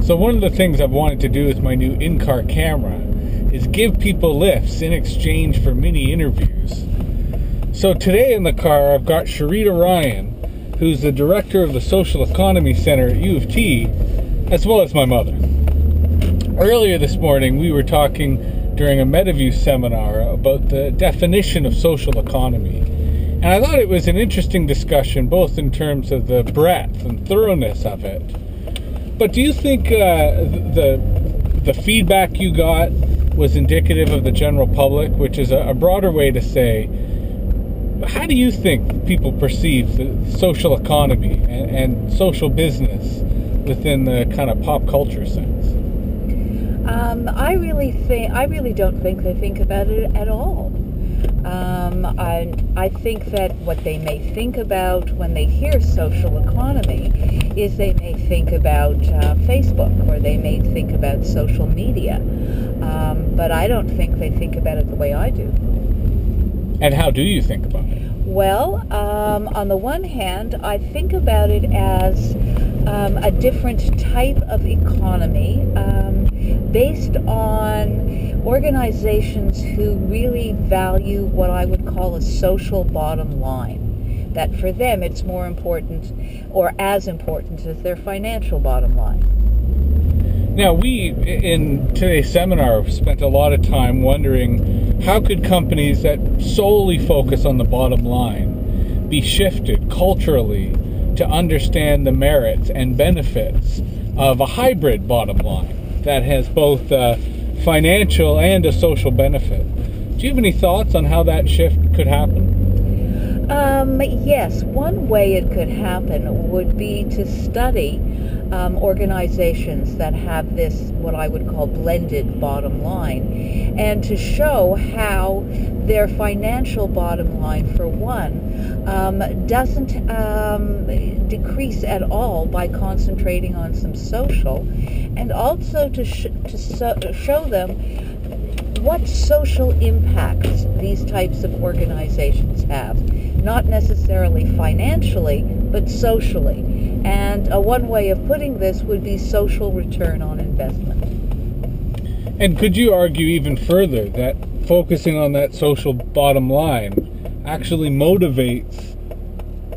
So one of the things I've wanted to do with my new in-car camera is give people lifts in exchange for mini interviews. So today in the car I've got Sherida Ryan, who's the director of the Social Economy Center at U of T, as well as my mother. Earlier this morning we were talking during a MetaView seminar about the definition of social economy. And I thought it was an interesting discussion, both in terms of the breadth and thoroughness of it. But do you think the feedback you got was indicative of the general public, which is a broader way to say, how do you think people perceive the social economy and social business within the kind of pop culture sense? I really don't think they think about it at all. I think that what they may think about when they hear social economy is they may think about Facebook, or they may think about social media. But I don't think they think about it the way I do. And how do you think about it? Well, on the one hand, I think about it as a different type of economy based on organizations who really value what I would call a social bottom line. That for them it's more important, or as important, as their financial bottom line. Now, we, in today's seminar, spent a lot of time wondering how could companies that solely focus on the bottom line be shifted culturally to understand the merits and benefits of a hybrid bottom line that has both a financial and a social benefit. Do you have any thoughts on how that shift could happen? Yes, one way it could happen would be to study organizations that have this, what I would call, blended bottom line, and to show how their financial bottom line, for one, doesn't decrease at all by concentrating on some social, and also to show them what social impacts these types of organizations have, not necessarily financially, but socially. And one way of putting this would be social return on investment. And could you argue even further that focusing on that social bottom line actually motivates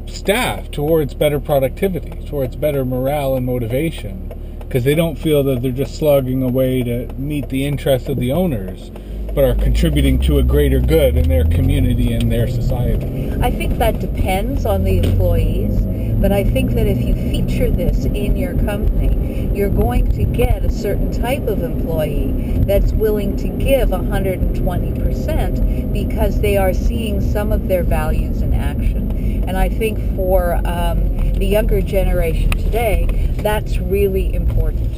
staff towards better productivity, towards better morale and motivation, because they don't feel that they're just slugging away to meet the interests of the owners, but are contributing to a greater good in their community and their society? I think that depends on the employees, but I think that if you feature this in your company, you're going to get a certain type of employee that's willing to give 120% because they are seeing some of their values in action. And I think for the younger generation today, that's really important.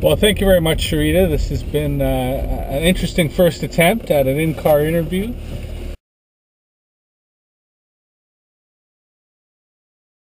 Well, thank you very much, Sherida. This has been an interesting first attempt at an in-car interview.